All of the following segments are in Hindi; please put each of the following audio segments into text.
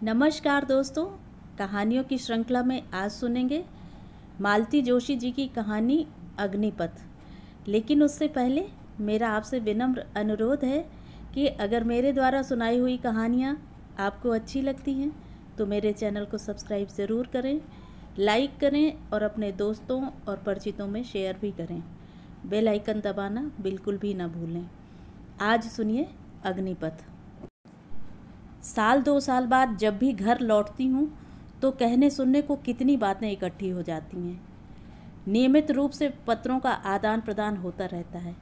नमस्कार दोस्तों, कहानियों की श्रृंखला में आज सुनेंगे मालती जोशी जी की कहानी अग्निपथ। लेकिन उससे पहले मेरा आपसे विनम्र अनुरोध है कि अगर मेरे द्वारा सुनाई हुई कहानियाँ आपको अच्छी लगती हैं तो मेरे चैनल को सब्सक्राइब ज़रूर करें, लाइक करें और अपने दोस्तों और परिचितों में शेयर भी करें। बेल आइकन दबाना बिल्कुल भी ना भूलें। आज सुनिए अग्निपथ। साल 2 साल बाद जब भी घर लौटती हूँ तो कहने सुनने को कितनी बातें इकट्ठी हो जाती हैं। नियमित रूप से पत्रों का आदान प्रदान होता रहता है,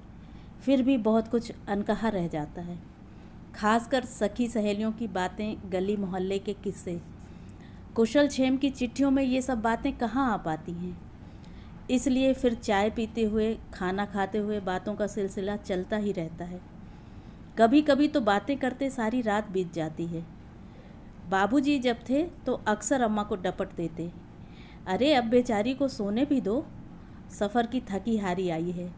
फिर भी बहुत कुछ अनकहा रह जाता है। खासकर सखी सहेलियों की बातें, गली मोहल्ले के किस्से, कुशल क्षेम की चिट्ठियों में ये सब बातें कहाँ आ पाती हैं। इसलिए फिर चाय पीते हुए, खाना खाते हुए बातों का सिलसिला चलता ही रहता है। कभी कभी तो बातें करते सारी रात बीत जाती है। बाबूजी जब थे तो अक्सर अम्मा को डपट देते, अरे अब बेचारी को सोने भी दो, सफ़र की थकी हारी आई है,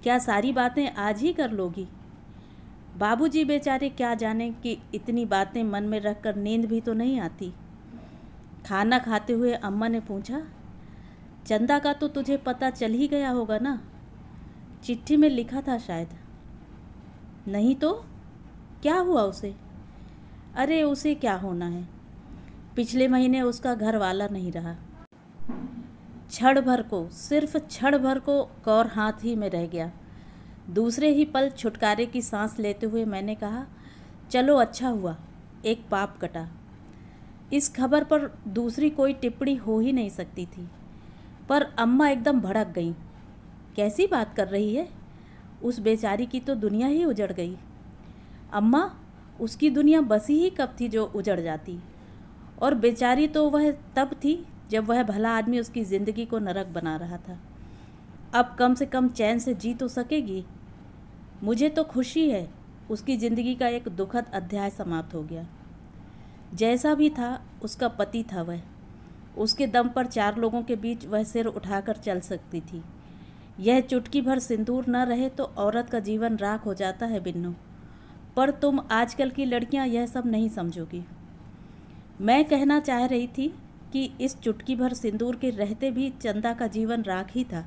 क्या सारी बातें आज ही कर लोगी। बाबूजी बेचारे क्या जाने कि इतनी बातें मन में रखकर नींद भी तो नहीं आती। खाना खाते हुए अम्मा ने पूछा, चंदा का तो तुझे पता चल ही गया होगा ना, चिट्ठी में लिखा था शायद। नहीं तो क्या हुआ उसे? अरे उसे क्या होना है, पिछले महीने उसका घर वाला नहीं रहा। क्षण भर को, सिर्फ क्षण भर को कौर हाथ ही में रह गया। दूसरे ही पल छुटकारे की सांस लेते हुए मैंने कहा, चलो अच्छा हुआ, एक पाप कटा। इस खबर पर दूसरी कोई टिप्पणी हो ही नहीं सकती थी, पर अम्मा एकदम भड़क गई। कैसी बात कर रही है, उस बेचारी की तो दुनिया ही उजड़ गई। अम्मा, उसकी दुनिया बसी ही कब थी जो उजड़ जाती, और बेचारी तो वह तब थी जब वह भला आदमी उसकी ज़िंदगी को नरक बना रहा था। अब कम से कम चैन से जी तो सकेगी। मुझे तो खुशी है, उसकी ज़िंदगी का एक दुखद अध्याय समाप्त हो गया। जैसा भी था उसका पति था वह, उसके दम पर 4 लोगों के बीच वह सिर उठाकर चल सकती थी। यह चुटकी भर सिंदूर न रहे तो औरत का जीवन राख हो जाता है बिन्नू, पर तुम आजकल की लड़कियां यह सब नहीं समझोगी। मैं कहना चाह रही थी कि इस चुटकी भर सिंदूर के रहते भी चंदा का जीवन राख ही था।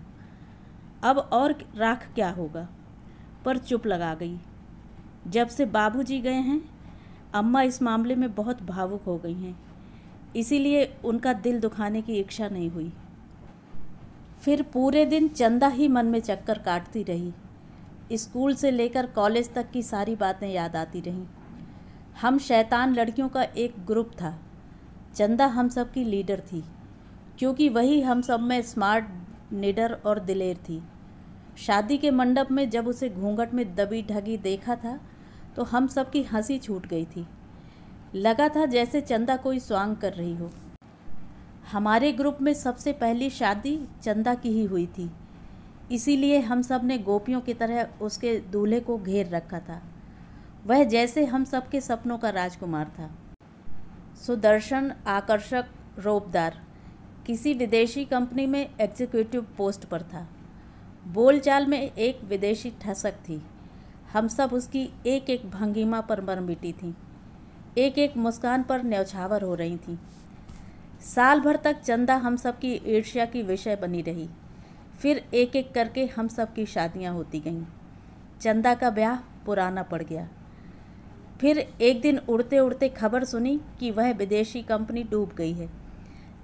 अब और राख क्या होगा, पर चुप लगा गई। जब से बाबूजी गए हैं अम्मा इस मामले में बहुत भावुक हो गई हैं, इसीलिए उनका दिल दुखाने की इच्छा नहीं हुई। फिर पूरे दिन चंदा ही मन में चक्कर काटती रही। स्कूल से लेकर कॉलेज तक की सारी बातें याद आती रहीं। हम शैतान लड़कियों का एक ग्रुप था। चंदा हम सब की लीडर थी, क्योंकि वही हम सब में स्मार्ट, निडर और दिलेर थी। शादी के मंडप में जब उसे घूंघट में दबी ढगी देखा था तो हम सब की हंसी छूट गई थी। लगा था जैसे चंदा कोई स्वांग कर रही हो। हमारे ग्रुप में सबसे पहली शादी चंदा की ही हुई थी, इसीलिए हम सब ने गोपियों की तरह उसके दूल्हे को घेर रखा था। वह जैसे हम सब के सपनों का राजकुमार था, सुदर्शन, आकर्षक, रौबदार, किसी विदेशी कंपनी में एग्जीक्यूटिव पोस्ट पर था। बोलचाल में एक विदेशी ठसक थी। हम सब उसकी एक एक भंगिमा पर मर मिटी थीं, एक एक मुस्कान पर न्यौछावर हो रही थीं। साल भर तक चंदा हम सब की ईर्ष्या की विषय बनी रही। फिर एक एक करके हम सब की शादियां होती गईं। चंदा का ब्याह पुराना पड़ गया। फिर एक दिन उड़ते उड़ते खबर सुनी कि वह विदेशी कंपनी डूब गई है,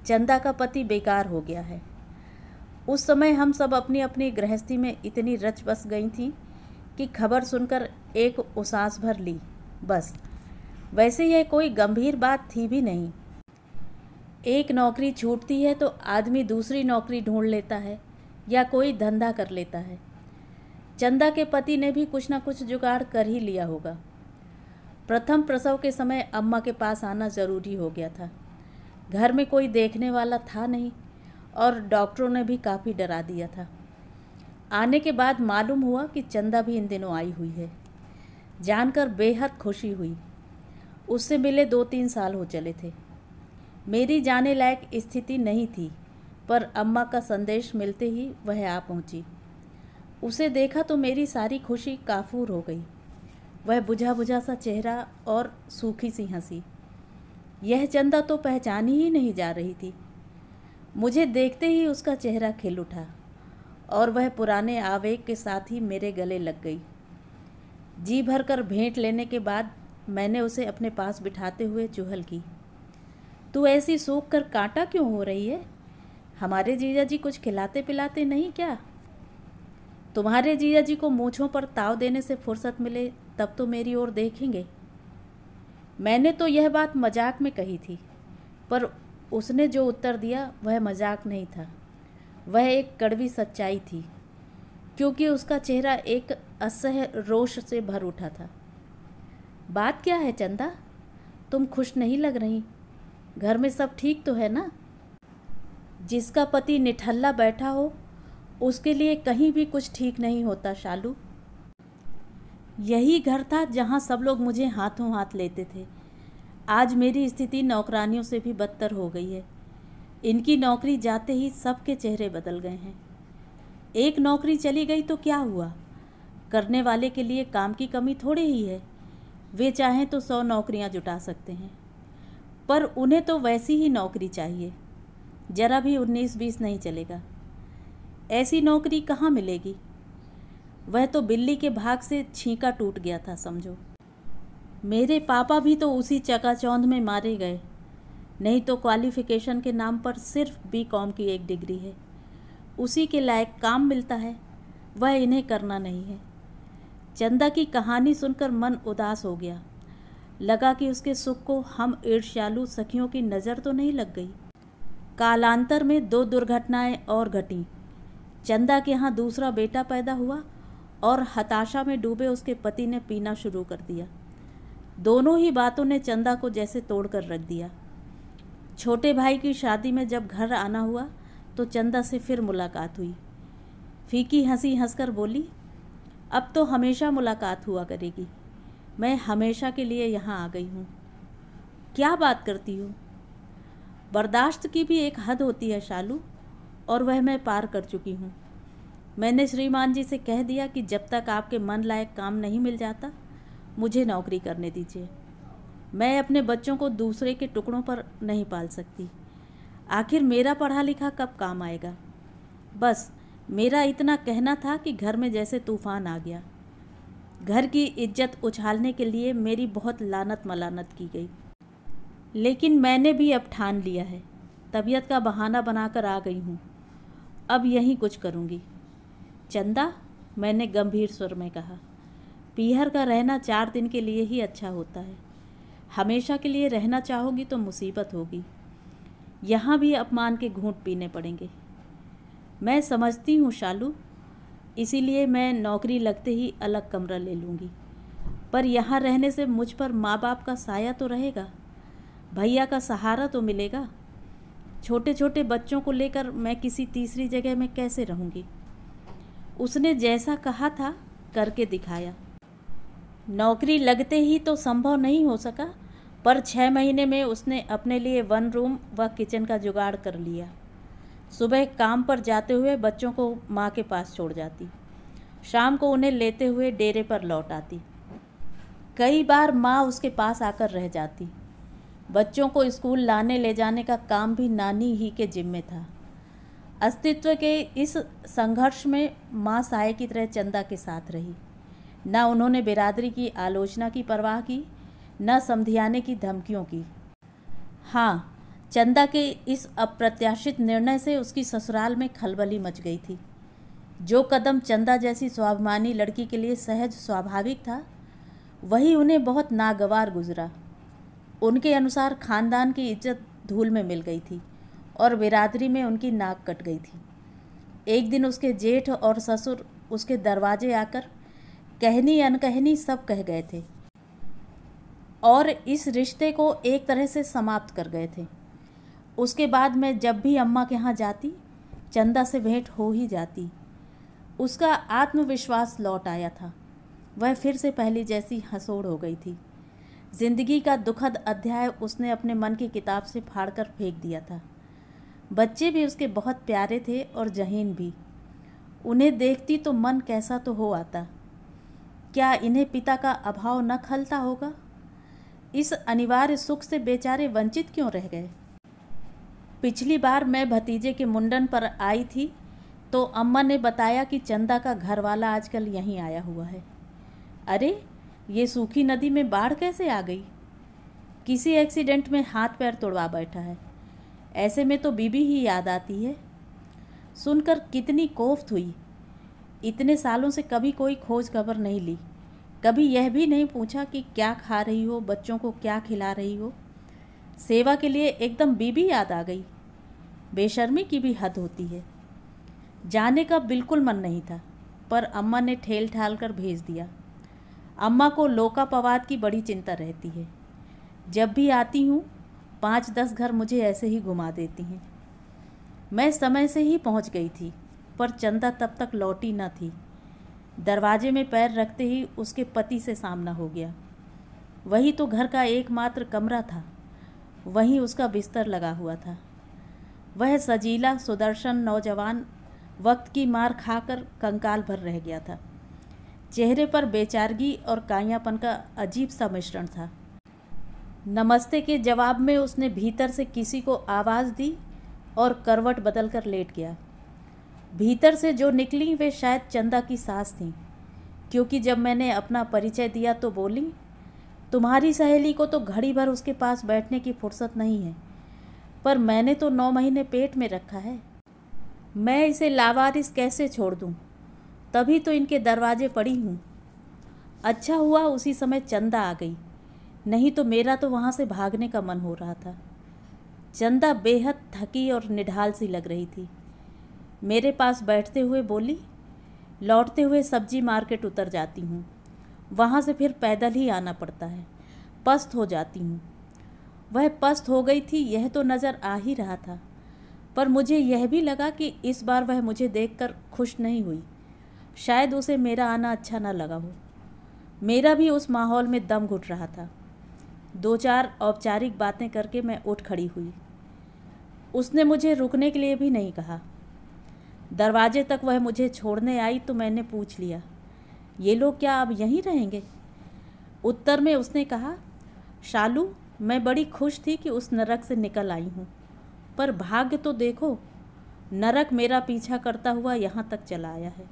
चंदा का पति बेकार हो गया है। उस समय हम सब अपनी अपनी गृहस्थी में इतनी रच बस गई थीं कि खबर सुनकर एक उसास भर ली, बस। वैसे यह कोई गंभीर बात थी भी नहीं। एक नौकरी छूटती है तो आदमी दूसरी नौकरी ढूंढ लेता है या कोई धंधा कर लेता है। चंदा के पति ने भी कुछ ना कुछ जुगाड़ कर ही लिया होगा। प्रथम प्रसव के समय अम्मा के पास आना ज़रूरी हो गया था। घर में कोई देखने वाला था नहीं और डॉक्टरों ने भी काफ़ी डरा दिया था। आने के बाद मालूम हुआ कि चंदा भी इन दिनों आई हुई है। जानकर बेहद खुशी हुई। उससे मिले 2-3 साल हो चले थे। मेरी जाने लायक स्थिति नहीं थी, पर अम्मा का संदेश मिलते ही वह आ पहुंची। उसे देखा तो मेरी सारी खुशी काफूर हो गई। वह बुझा बुझा सा चेहरा और सूखी सी हंसी। यह चंदा तो पहचानी ही नहीं जा रही थी। मुझे देखते ही उसका चेहरा खिल उठा और वह पुराने आवेग के साथ ही मेरे गले लग गई। जी भरकर भेंट लेने के बाद मैंने उसे अपने पास बिठाते हुए चुहल की। तू ऐसी सूख कर कांटा क्यों हो रही है? हमारे जीजा जी कुछ खिलाते पिलाते नहीं क्या? तुम्हारे जीजा जी को मूँछों पर ताव देने से फुर्सत मिले तब तो मेरी ओर देखेंगे। मैंने तो यह बात मजाक में कही थी, पर उसने जो उत्तर दिया वह मजाक नहीं था, वह एक कड़वी सच्चाई थी, क्योंकि उसका चेहरा एक असह्य रोष से भर उठा था। बात क्या है चंदा? तुम खुश नहीं लग रही। घर में सब ठीक तो है ना? जिसका पति निठल्ला बैठा हो उसके लिए कहीं भी कुछ ठीक नहीं होता शालू। यही घर था जहाँ सब लोग मुझे हाथों हाथ लेते थे। आज मेरी स्थिति नौकरानियों से भी बदतर हो गई है। इनकी नौकरी जाते ही सबके चेहरे बदल गए हैं। एक नौकरी चली गई तो क्या हुआ? करने वाले के लिए काम की कमी थोड़ी ही है। वे चाहें तो 100 नौकरियां जुटा सकते हैं, पर उन्हें तो वैसी ही नौकरी चाहिए। जरा भी 19-20 नहीं चलेगा। ऐसी नौकरी कहाँ मिलेगी? वह तो बिल्ली के भाग से छींका टूट गया था समझो। मेरे पापा भी तो उसी चकाचौंध में मारे गए। नहीं तो क्वालिफ़िकेशन के नाम पर सिर्फ BCom की एक डिग्री है, उसी के लायक काम मिलता है, वह इन्हें करना नहीं है। चंदा की कहानी सुनकर मन उदास हो गया। लगा कि उसके सुख को हम ईर्ष्यालु सखियों की नज़र तो नहीं लग गई। कालांतर में 2 दुर्घटनाएं और घटीं। चंदा के यहाँ दूसरा बेटा पैदा हुआ और हताशा में डूबे उसके पति ने पीना शुरू कर दिया। दोनों ही बातों ने चंदा को जैसे तोड़कर रख दिया। छोटे भाई की शादी में जब घर आना हुआ तो चंदा से फिर मुलाकात हुई। फीकी हंसी हंसकर बोली, अब तो हमेशा मुलाकात हुआ करेगी। मैं हमेशा के लिए यहाँ आ गई हूँ। क्या बात करती हो? बर्दाश्त की भी एक हद होती है शालू, और वह मैं पार कर चुकी हूँ। मैंने श्रीमान जी से कह दिया कि जब तक आपके मन लायक काम नहीं मिल जाता मुझे नौकरी करने दीजिए। मैं अपने बच्चों को दूसरे के टुकड़ों पर नहीं पाल सकती। आखिर मेरा पढ़ा लिखा कब काम आएगा? बस मेरा इतना कहना था कि घर में जैसे तूफान आ गया। घर की इज्जत उछालने के लिए मेरी बहुत लानत मलानत की गई, लेकिन मैंने भी अब ठान लिया है। तबीयत का बहाना बनाकर आ गई हूँ। अब यहीं कुछ करूँगी। चंदा, मैंने गंभीर स्वर में कहा, पीहर का रहना 4 दिन के लिए ही अच्छा होता है। हमेशा के लिए रहना चाहोगी तो मुसीबत होगी। यहाँ भी अपमान के घूंट पीने पड़ेंगे। मैं समझती हूँ शालू, इसीलिए मैं नौकरी लगते ही अलग कमरा ले लूँगी। पर यहाँ रहने से मुझ पर माँ बाप का साया तो रहेगा, भैया का सहारा तो मिलेगा। छोटे छोटे बच्चों को लेकर मैं किसी तीसरी जगह में कैसे रहूँगी? उसने जैसा कहा था करके दिखाया। नौकरी लगते ही तो संभव नहीं हो सका, पर 6 महीने में उसने अपने लिए 1 रूम व किचन का जुगाड़ कर लिया। सुबह काम पर जाते हुए बच्चों को माँ के पास छोड़ जाती, शाम को उन्हें लेते हुए डेरे पर लौट आती। कई बार माँ उसके पास आकर रह जाती। बच्चों को स्कूल लाने ले जाने का काम भी नानी ही के जिम्मे था। अस्तित्व के इस संघर्ष में माँ साये की तरह चंदा के साथ रही। न उन्होंने बिरादरी की आलोचना की परवाह की, न समधियाने की धमकियों की। हाँ, चंदा के इस अप्रत्याशित निर्णय से उसकी ससुराल में खलबली मच गई थी। जो कदम चंदा जैसी स्वाभिमानी लड़की के लिए सहज स्वाभाविक था, वही उन्हें बहुत नागवार गुजरा। उनके अनुसार खानदान की इज्जत धूल में मिल गई थी और बिरादरी में उनकी नाक कट गई थी। एक दिन उसके जेठ और ससुर उसके दरवाजे आकर कहनी अनकहनी सब कह गए थे और इस रिश्ते को एक तरह से समाप्त कर गए थे। उसके बाद मैं जब भी अम्मा के यहाँ जाती, चंदा से भेंट हो ही जाती। उसका आत्मविश्वास लौट आया था। वह फिर से पहले जैसी हंसोड़ हो गई थी। जिंदगी का दुखद अध्याय उसने अपने मन की किताब से फाड़कर फेंक दिया था। बच्चे भी उसके बहुत प्यारे थे और जहीन भी। उन्हें देखती तो मन कैसा तो हो आता। क्या इन्हें पिता का अभाव न खलता होगा? इस अनिवार्य सुख से बेचारे वंचित क्यों रह गए। पिछली बार मैं भतीजे के मुंडन पर आई थी तो अम्मा ने बताया कि चंदा का घरवाला आजकल यहीं आया हुआ है। अरे, ये सूखी नदी में बाढ़ कैसे आ गई? किसी एक्सीडेंट में हाथ पैर तोड़वा बैठा है। ऐसे में तो बीबी ही याद आती है। सुनकर कितनी कोफ्त हुई। इतने सालों से कभी कोई खोज खबर नहीं ली, कभी यह भी नहीं पूछा कि क्या खा रही हो, बच्चों को क्या खिला रही हो। सेवा के लिए एकदम बीबी याद आ गई। बेशर्मी की भी हद होती है। जाने का बिल्कुल मन नहीं था, पर अम्मा ने ठेल ठाल कर भेज दिया। अम्मा को लोकापवाद की बड़ी चिंता रहती है। जब भी आती हूँ 5-10 घर मुझे ऐसे ही घुमा देती हैं। मैं समय से ही पहुँच गई थी, पर चंदा तब तक लौटी न थी। दरवाजे में पैर रखते ही उसके पति से सामना हो गया। वही तो घर का एकमात्र कमरा था, वहीं उसका बिस्तर लगा हुआ था। वह सजीला सुदर्शन नौजवान वक्त की मार खाकर कंकाल भर रह गया था। चेहरे पर बेचारगी और काइयापन का अजीब सा मिश्रण था। नमस्ते के जवाब में उसने भीतर से किसी को आवाज़ दी और करवट बदलकर लेट गया। भीतर से जो निकली वे शायद चंदा की सास थीं, क्योंकि जब मैंने अपना परिचय दिया तो बोली, तुम्हारी सहेली को तो घड़ी भर उसके पास बैठने की फुर्सत नहीं है, पर मैंने तो 9 महीने पेट में रखा है। मैं इसे लावारिस कैसे छोड़ दूं? तभी तो इनके दरवाजे पड़ी हूँ। अच्छा हुआ उसी समय चंदा आ गई, नहीं तो मेरा तो वहाँ से भागने का मन हो रहा था। चंदा बेहद थकी और निढाल सी लग रही थी। मेरे पास बैठते हुए बोली, लौटते हुए सब्जी मार्केट उतर जाती हूँ, वहाँ से फिर पैदल ही आना पड़ता है, पस्त हो जाती हूँ। वह पस्त हो गई थी यह तो नज़र आ ही रहा था, पर मुझे यह भी लगा कि इस बार वह मुझे देखकर खुश नहीं हुई। शायद उसे मेरा आना अच्छा न लगा हो। मेरा भी उस माहौल में दम घुट रहा था। 2-4 औपचारिक बातें करके मैं उठ खड़ी हुई। उसने मुझे रुकने के लिए भी नहीं कहा। दरवाजे तक वह मुझे छोड़ने आई तो मैंने पूछ लिया, ये लोग क्या अब यहीं रहेंगे? उत्तर में उसने कहा, शालू, मैं बड़ी खुश थी कि उस नरक से निकल आई हूँ, पर भाग्य तो देखो, नरक मेरा पीछा करता हुआ यहाँ तक चला आया है।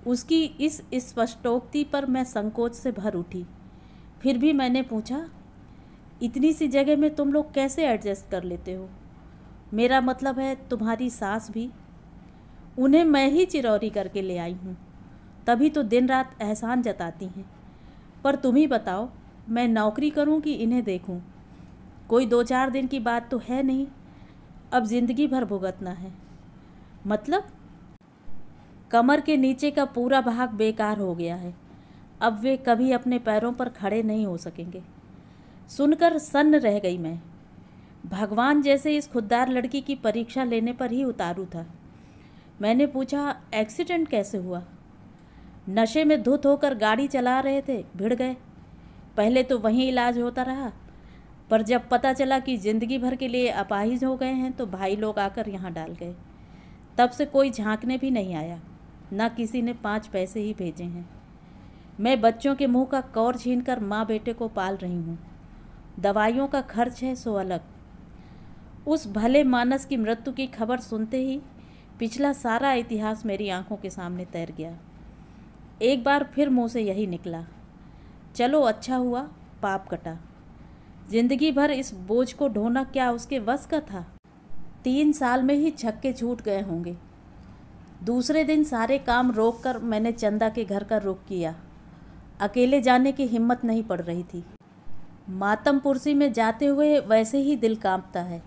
उसकी इस स्पष्टोक्ति पर मैं संकोच से भर उठी। फिर भी मैंने पूछा, इतनी सी जगह में तुम लोग कैसे एडजस्ट कर लेते हो? मेरा मतलब है तुम्हारी सास भी। उन्हें मैं ही चिरौरी करके ले आई हूँ, तभी तो दिन रात एहसान जताती हैं। पर तुम ही बताओ, मैं नौकरी करूँ कि इन्हें देखूँ? कोई 2-4 दिन की बात तो है नहीं, अब ज़िंदगी भर भुगतना है। मतलब कमर के नीचे का पूरा भाग बेकार हो गया है। अब वे कभी अपने पैरों पर खड़े नहीं हो सकेंगे। सुनकर सन्न रह गई मैं। भगवान जैसे इस खुददार लड़की की परीक्षा लेने पर ही उतारू था। मैंने पूछा, एक्सीडेंट कैसे हुआ? नशे में धुत होकर गाड़ी चला रहे थे, भिड़ गए। पहले तो वहीं इलाज होता रहा, पर जब पता चला कि ज़िंदगी भर के लिए अपाहिज हो गए हैं तो भाई लोग आकर यहाँ डाल गए। तब से कोई झांकने भी नहीं आया, ना किसी ने 5 पैसे ही भेजे हैं। मैं बच्चों के मुंह का कौर छीनकर माँ बेटे को पाल रही हूँ। दवाइयों का खर्च है सो अलग। उस भले मानस की मृत्यु की खबर सुनते ही पिछला सारा इतिहास मेरी आंखों के सामने तैर गया। एक बार फिर मुंह से यही निकला, चलो अच्छा हुआ पाप कटा। जिंदगी भर इस बोझ को ढोना क्या उसके वश का था? 3 साल में ही छक्के छूट गए होंगे। दूसरे दिन सारे काम रोककर मैंने चंदा के घर का रुख किया। अकेले जाने की हिम्मत नहीं पड़ रही थी। मातमपुरसी में जाते हुए वैसे ही दिल कांपता है,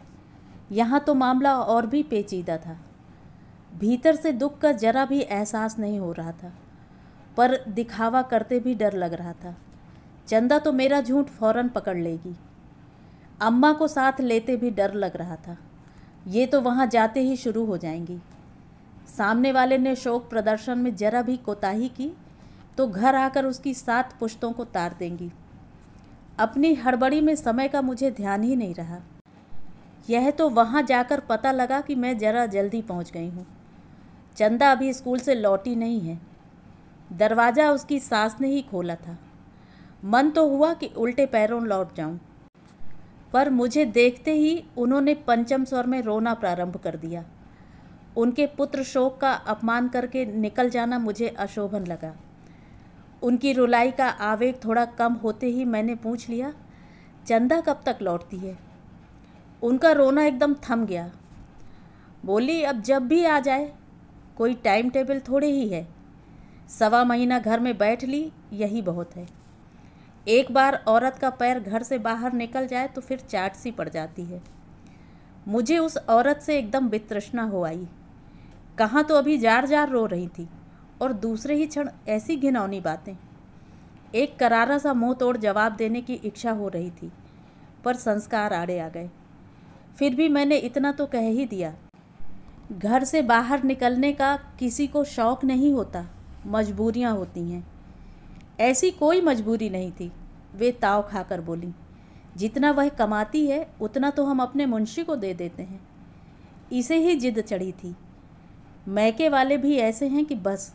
यहाँ तो मामला और भी पेचीदा था। भीतर से दुख का जरा भी एहसास नहीं हो रहा था, पर दिखावा करते भी डर लग रहा था। चंदा तो मेरा झूठ फौरन पकड़ लेगी। अम्मा को साथ लेते भी डर लग रहा था, ये तो वहाँ जाते ही शुरू हो जाएंगी। सामने वाले ने शोक प्रदर्शन में जरा भी कोताही की तो घर आकर उसकी 7 पुश्तों को तार देंगी। अपनी हड़बड़ी में समय का मुझे ध्यान ही नहीं रहा। यह तो वहाँ जाकर पता लगा कि मैं जरा जल्दी पहुँच गई हूँ। चंदा अभी स्कूल से लौटी नहीं है। दरवाज़ा उसकी सास ने ही खोला था। मन तो हुआ कि उल्टे पैरों लौट जाऊं, पर मुझे देखते ही उन्होंने पंचम स्वर में रोना प्रारंभ कर दिया। उनके पुत्र शोक का अपमान करके निकल जाना मुझे अशोभन लगा। उनकी रुलाई का आवेग थोड़ा कम होते ही मैंने पूछ लिया, चंदा कब तक लौटती है? उनका रोना एकदम थम गया। बोली, अब जब भी आ जाए, कोई टाइम टेबल थोड़े ही है। 1.25 महीना घर में बैठ ली, यही बहुत है। एक बार औरत का पैर घर से बाहर निकल जाए तो फिर चाट सी पड़ जाती है। मुझे उस औरत से एकदम वितृष्णा हो आई। कहाँ तो अभी जार जार रो रही थी और दूसरे ही क्षण ऐसी घिनौनी बातें। एक करारा सा मुंह तोड़ जवाब देने की इच्छा हो रही थी, पर संस्कार आड़े आ गए। फिर भी मैंने इतना तो कह ही दिया, घर से बाहर निकलने का किसी को शौक़ नहीं होता, मजबूरियां होती हैं। ऐसी कोई मजबूरी नहीं थी। वे ताव खाकर बोली, जितना वह कमाती है उतना तो हम अपने मुंशी को दे देते हैं। इसे ही जिद चढ़ी थी। मैके वाले भी ऐसे हैं कि बस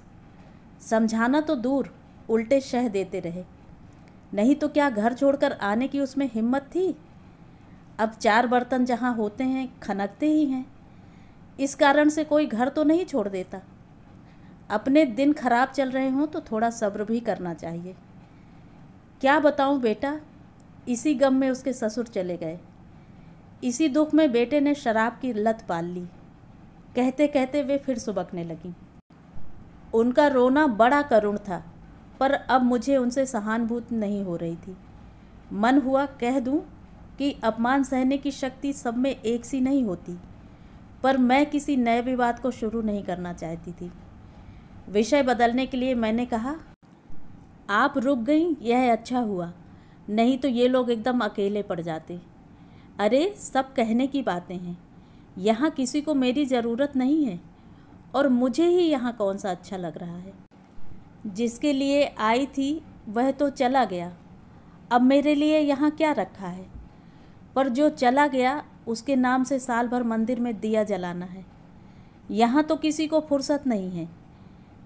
समझाना तो दूर, उल्टे शह देते रहे। नहीं तो क्या घर छोड़कर आने की उसमें हिम्मत थी? अब 4 बर्तन जहाँ होते हैं खनकते ही हैं। इस कारण से कोई घर तो नहीं छोड़ देता। अपने दिन खराब चल रहे हों तो थोड़ा सब्र भी करना चाहिए। क्या बताऊं बेटा, इसी गम में उसके ससुर चले गए। इसी दुख में बेटे ने शराब की लत पाल ली। कहते कहते वे फिर सुबकने लगीं। उनका रोना बड़ा करुण था, पर अब मुझे उनसे सहानुभूति नहीं हो रही थी। मन हुआ कह दूं कि अपमान सहने की शक्ति सब में एक सी नहीं होती, पर मैं किसी नए विवाद को शुरू नहीं करना चाहती थी। विषय बदलने के लिए मैंने कहा, आप रुक गईं, यह अच्छा हुआ, नहीं तो ये लोग एकदम अकेले पड़ जाते। अरे सब कहने की बातें हैं, यहाँ किसी को मेरी ज़रूरत नहीं है और मुझे ही यहाँ कौन सा अच्छा लग रहा है। जिसके लिए आई थी वह तो चला गया, अब मेरे लिए यहाँ क्या रखा है। पर जो चला गया उसके नाम से साल भर मंदिर में दिया जलाना है। यहाँ तो किसी को फुर्सत नहीं है।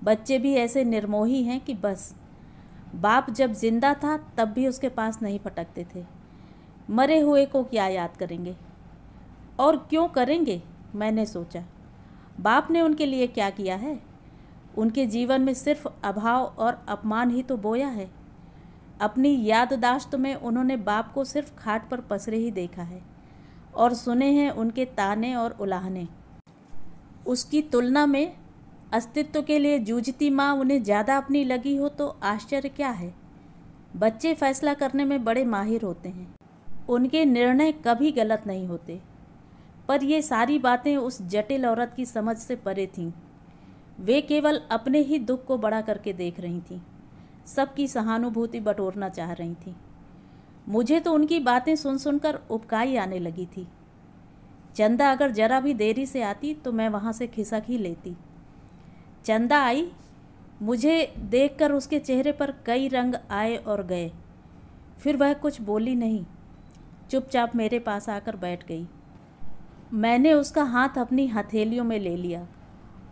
बच्चे भी ऐसे निर्मोही हैं कि बस, बाप जब जिंदा था तब भी उसके पास नहीं फटकते थे। मरे हुए को क्या याद करेंगे, और क्यों करेंगे, मैंने सोचा। बाप ने उनके लिए क्या किया है? उनके जीवन में सिर्फ अभाव और अपमान ही तो बोया है। अपनी याददाश्त में उन्होंने बाप को सिर्फ खाट पर पसरे ही देखा है और सुने हैं उनके ताने और उलाहने। उसकी तुलना में अस्तित्व के लिए जूझती माँ उन्हें ज़्यादा अपनी लगी हो तो आश्चर्य क्या है। बच्चे फैसला करने में बड़े माहिर होते हैं, उनके निर्णय कभी गलत नहीं होते। पर ये सारी बातें उस जटिल औरत की समझ से परे थीं। वे केवल अपने ही दुख को बड़ा करके देख रही थीं, सबकी सहानुभूति बटोरना चाह रही थीं। मुझे तो उनकी बातें सुन सुनकर उबकाई आने लगी थी। चंदा अगर जरा भी देरी से आती तो मैं वहाँ से खिसक ही लेती। चंदा आई, मुझे देखकर उसके चेहरे पर कई रंग आए और गए। फिर वह कुछ बोली नहीं, चुपचाप मेरे पास आकर बैठ गई। मैंने उसका हाथ अपनी हथेलियों में ले लिया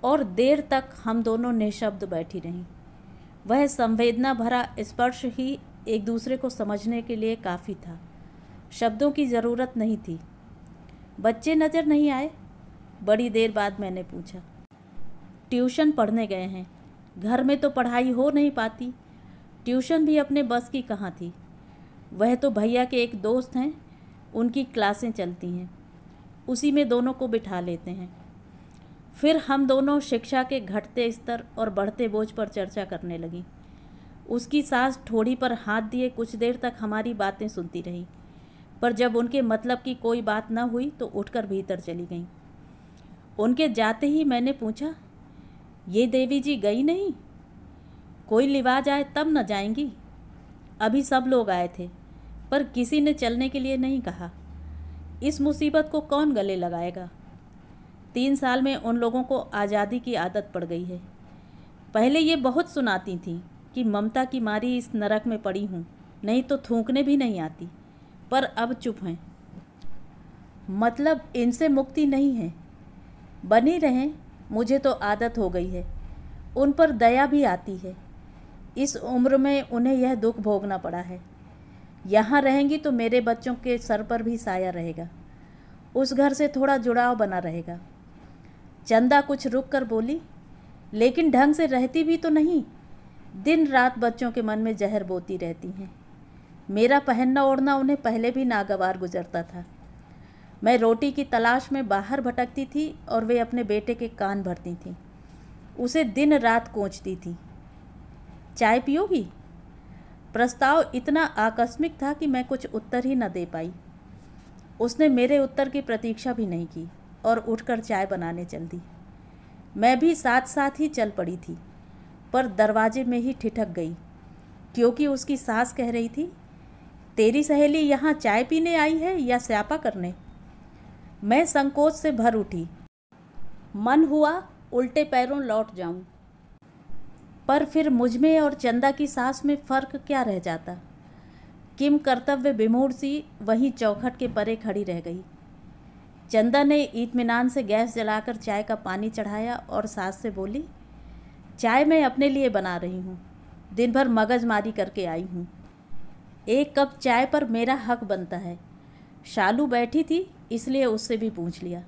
और देर तक हम दोनों निशब्द बैठी रहीं। वह संवेदना भरा स्पर्श ही एक दूसरे को समझने के लिए काफ़ी था। शब्दों की ज़रूरत नहीं थी। बच्चे नज़र नहीं आए? बड़ी देर बाद मैंने पूछा। ट्यूशन पढ़ने गए हैं। घर में तो पढ़ाई हो नहीं पाती, ट्यूशन भी अपने बस की कहाँ थी। वह तो भैया के एक दोस्त हैं, उनकी क्लासें चलती हैं, उसी में दोनों को बिठा लेते हैं। फिर हम दोनों शिक्षा के घटते स्तर और बढ़ते बोझ पर चर्चा करने लगी। उसकी सास ठोड़ी पर हाथ दिए कुछ देर तक हमारी बातें सुनती रही, पर जब उनके मतलब की कोई बात न हुई तो उठकर भीतर चली गईं। उनके जाते ही मैंने पूछा, ये देवी जी गई नहीं? कोई लिवाज आए तब न जाएंगी? अभी सब लोग आए थे, पर किसी ने चलने के लिए नहीं कहा। इस मुसीबत को कौन गले लगाएगा? 3 साल में उन लोगों को आज़ादी की आदत पड़ गई है। पहले ये बहुत सुनाती थीं कि ममता की मारी इस नरक में पड़ी हूँ, नहीं तो थूकने भी नहीं आती, पर अब चुप हैं। मतलब इनसे मुक्ति नहीं है। बनी रहें, मुझे तो आदत हो गई है। उन पर दया भी आती है। इस उम्र में उन्हें यह दुख भोगना पड़ा है। यहाँ रहेंगी तो मेरे बच्चों के सर पर भी साया रहेगा, उस घर से थोड़ा जुड़ाव बना रहेगा। चंदा कुछ रुक कर बोली, लेकिन ढंग से रहती भी तो नहीं, दिन रात बच्चों के मन में जहर बोती रहती हैं। मेरा पहनना ओढ़ना उन्हें पहले भी नागवार गुजरता था। मैं रोटी की तलाश में बाहर भटकती थी और वे अपने बेटे के कान भरती थीं, उसे दिन रात कोंचती थी। चाय पियोगी? प्रस्ताव इतना आकस्मिक था कि मैं कुछ उत्तर ही न दे पाई। उसने मेरे उत्तर की प्रतीक्षा भी नहीं की और उठकर चाय बनाने चल दी। मैं भी साथ साथ ही चल पड़ी थी, पर दरवाजे में ही ठिठक गई, क्योंकि उसकी सास कह रही थी, तेरी सहेली यहाँ चाय पीने आई है या स्यापा करने? मैं संकोच से भर उठी। मन हुआ उल्टे पैरों लौट जाऊं, पर फिर मुझमें और चंदा की सास में फ़र्क क्या रह जाता। किम कर्तव्य विमूढ़ सी वहीं चौखट के परे खड़ी रह गई। चंदा ने इत्मीनान से गैस जलाकर चाय का पानी चढ़ाया और सास से बोली, चाय मैं अपने लिए बना रही हूँ, दिन भर मगजमारी करके आई हूँ। एक कप चाय पर मेरा हक बनता है। शालू बैठी थी इसलिए उससे भी पूछ लिया,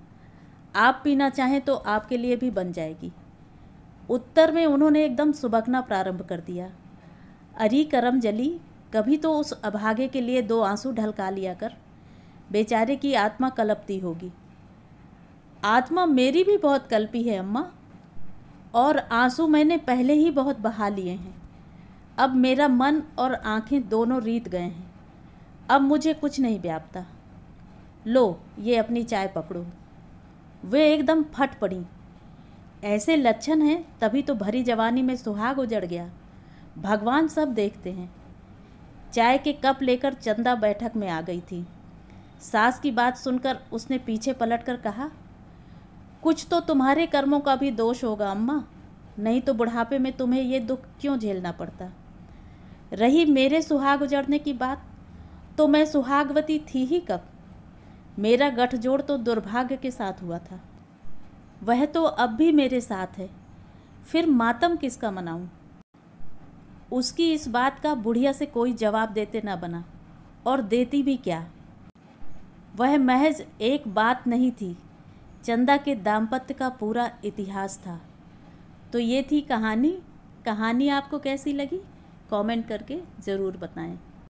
आप पीना चाहें तो आपके लिए भी बन जाएगी। उत्तर में उन्होंने एकदम सुबकना प्रारंभ कर दिया, अरी करम जली, कभी तो उस अभागे के लिए 2 आंसू ढलका लिया कर, बेचारे की आत्मा कलपती होगी। आत्मा मेरी भी बहुत कल्पी है अम्मा, और आंसू मैंने पहले ही बहुत बहा लिए हैं। अब मेरा मन और आंखें दोनों रीत गए हैं, अब मुझे कुछ नहीं व्यापता। लो ये अपनी चाय पकड़ो। वे एकदम फट पड़ी। ऐसे लक्षण हैं तभी तो भरी जवानी में सुहाग उजड़ गया, भगवान सब देखते हैं। चाय के कप लेकर चंदा बैठक में आ गई थी। सास की बात सुनकर उसने पीछे पलटकर कहा, कुछ तो तुम्हारे कर्मों का भी दोष होगा अम्मा, नहीं तो बुढ़ापे में तुम्हें ये दुख क्यों झेलना पड़ता। रही मेरे सुहाग उजड़ने की बात, तो मैं सुहागवती थी ही कब। मेरा गठजोड़ तो दुर्भाग्य के साथ हुआ था, वह तो अब भी मेरे साथ है, फिर मातम किसका मनाऊं। उसकी इस बात का बुढ़िया से कोई जवाब देते न बना, और देती भी क्या। वह महज एक बात नहीं थी, चंदा के दाम्पत्य का पूरा इतिहास था। तो ये थी कहानी। कहानी आपको कैसी लगी कमेंट करके ज़रूर बताएं।